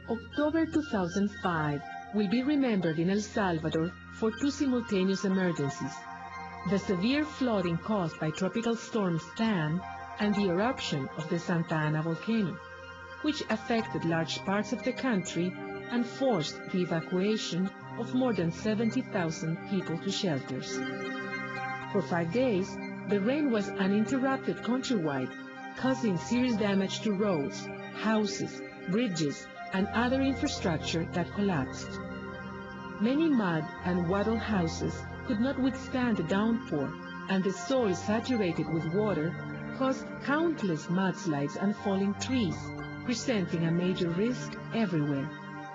October 2005 will be remembered in El Salvador for two simultaneous emergencies: the severe flooding caused by tropical storm Stan and the eruption of the Santa Ana volcano, which affected large parts of the country and forced the evacuation of more than 70,000 people to shelters. For 5 days, the rain was uninterrupted countrywide, causing serious damage to roads, houses, bridges, and other infrastructure that collapsed. Many mud and wattle houses could not withstand the downpour, and the soil saturated with water caused countless mudslides and falling trees, presenting a major risk everywhere,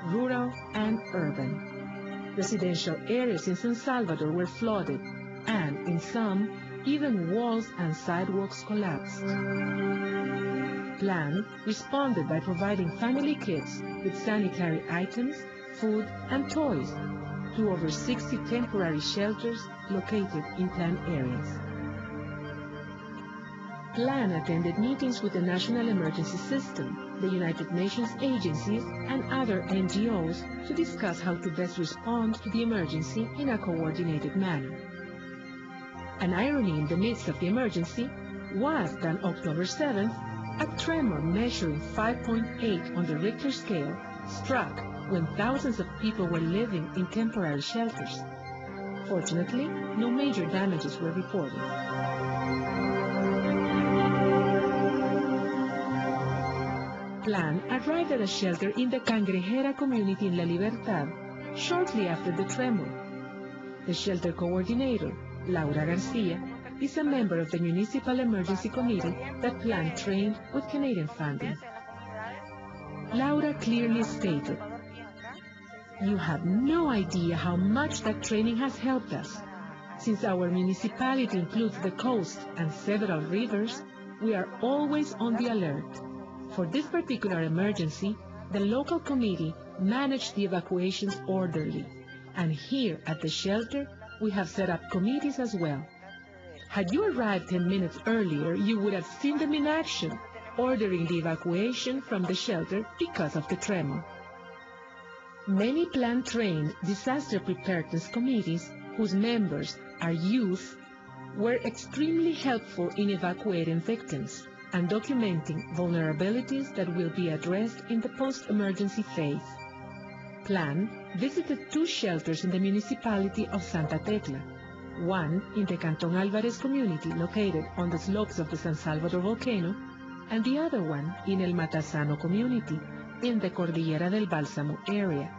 rural and urban. Residential areas in San Salvador were flooded, and in some, even walls and sidewalks collapsed. PLAN responded by providing family kits with sanitary items, food, and toys to over 60 temporary shelters located in PLAN areas. PLAN attended meetings with the National Emergency System, the United Nations agencies, and other NGOs to discuss how to best respond to the emergency in a coordinated manner. An irony in the midst of the emergency was that on October 7th, a tremor measuring 5.8 on the Richter scale struck when thousands of people were living in temporary shelters. Fortunately, no major damages were reported. PLAN arrived at a shelter in the Cangrejera community in La Libertad shortly after the tremor. The shelter coordinator, Laura Garcia, is a member of the Municipal Emergency Committee that PLAN trained with Canadian funding. Laura clearly stated, "You have no idea how much that training has helped us. Since our municipality includes the coast and several rivers, we are always on the alert. For this particular emergency, the local committee managed the evacuations orderly, and here at the shelter, we have set up committees as well. Had you arrived 10 minutes earlier, you would have seen them in action, ordering the evacuation from the shelter because of the tremor." Many PLAN-trained disaster preparedness committees, whose members are youth, were extremely helpful in evacuating victims and documenting vulnerabilities that will be addressed in the post-emergency phase. PLAN visited 2 shelters in the municipality of Santa Tecla, one in the Canton Alvarez community located on the slopes of the San Salvador volcano, and the other one in El Matasano community in the Cordillera del Bálsamo area,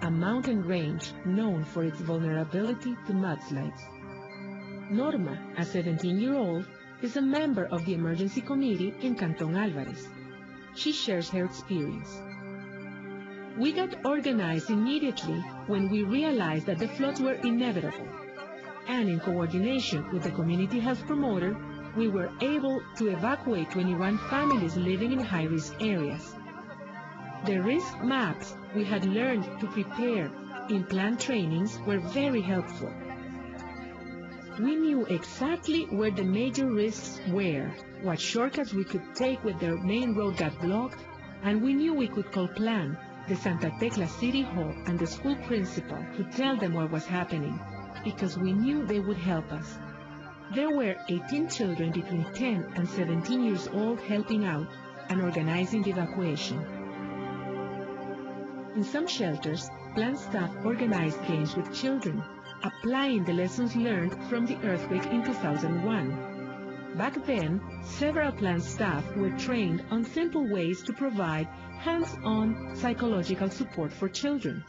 a mountain range known for its vulnerability to mudslides. Norma, a 17-year-old, is a member of the emergency committee in Canton Alvarez. She shares her experience. "We got organized immediately when we realized that the floods were inevitable, and in coordination with the community health promoter, we were able to evacuate 21 families living in high-risk areas. The risk maps we had learned to prepare in PLAN trainings were very helpful. We knew exactly where the major risks were, what shortcuts we could take when the main road got blocked, and we knew we could call PLAN, the Santa Tecla City Hall, and the school principal to tell them what was happening, because we knew they would help us. There were 18 children between 10 and 17 years old helping out and organizing the evacuation." In some shelters, PLAN staff organized games with children, applying the lessons learned from the earthquake in 2001. Back then, several PLAN staff were trained on simple ways to provide hands-on psychological support for children.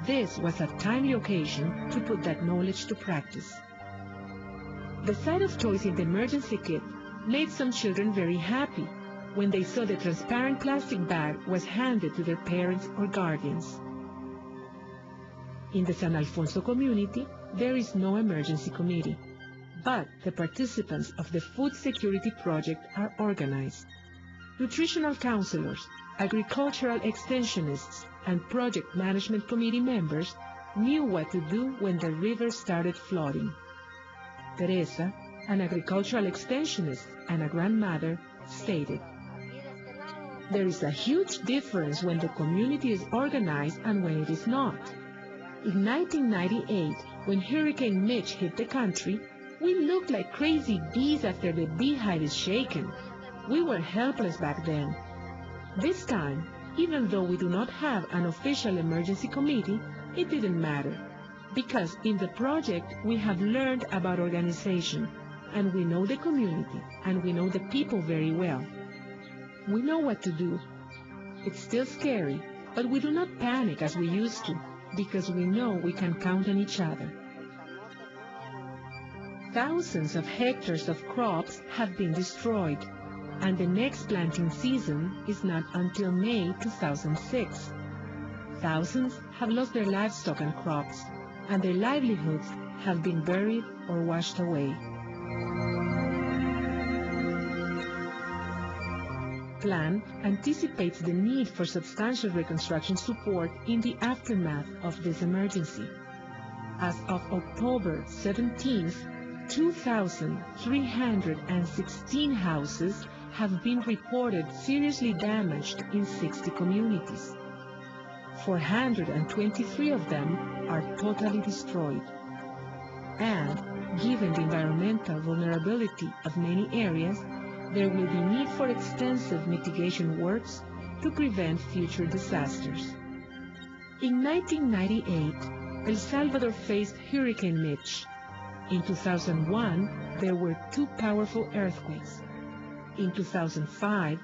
This was a timely occasion to put that knowledge to practice. The sight of toys in the emergency kit made some children very happy when they saw the transparent plastic bag was handed to their parents or guardians. In the San Alfonso community, there is no emergency committee, but the participants of the Food Security Project are organized. Nutritional counselors, agricultural extensionists, and project management committee members knew what to do when the river started flooding. Teresa, an agricultural extensionist and a grandmother, stated, There is a huge difference when the community is organized and when it is not. In 1998, when Hurricane Mitch hit the country, we looked like crazy bees after the beehive is shaken. We were helpless back then. This time, even though we do not have an official emergency committee, it didn't matter. Because in the project, we have learned about organization, and we know the community, and we know the people very well. We know what to do. It's still scary, but we do not panic as we used to, because we know we can count on each other. Thousands of hectares of crops have been destroyed, and the next planting season is not until May 2006. Thousands have lost their livestock and crops, and their livelihoods have been buried or washed away. Plan anticipates the need for substantial reconstruction support in the aftermath of this emergency. As of October 17th, 2,316 houses have been reported seriously damaged in 60 communities. 423 of them are totally destroyed. And, given the environmental vulnerability of many areas, there will be need for extensive mitigation works to prevent future disasters. In 1998, El Salvador faced Hurricane Mitch. In 2001, there were 2 powerful earthquakes. In 2005,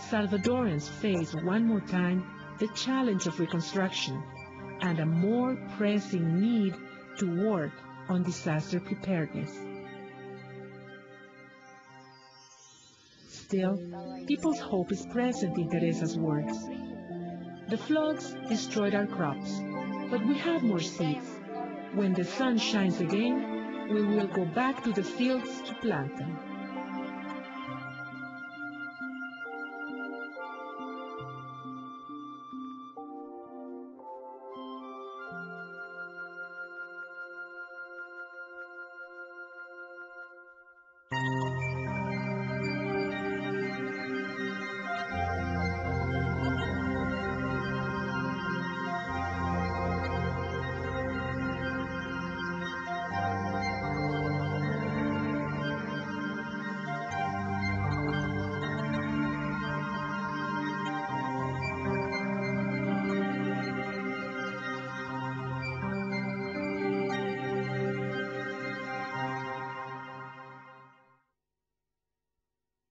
Salvadorans faced one more time the challenge of reconstruction and a more pressing need to work on disaster preparedness. Still, people's hope is present in Teresa's works. The floods destroyed our crops, but we have more seeds. When the sun shines again, we will go back to the fields to plant them.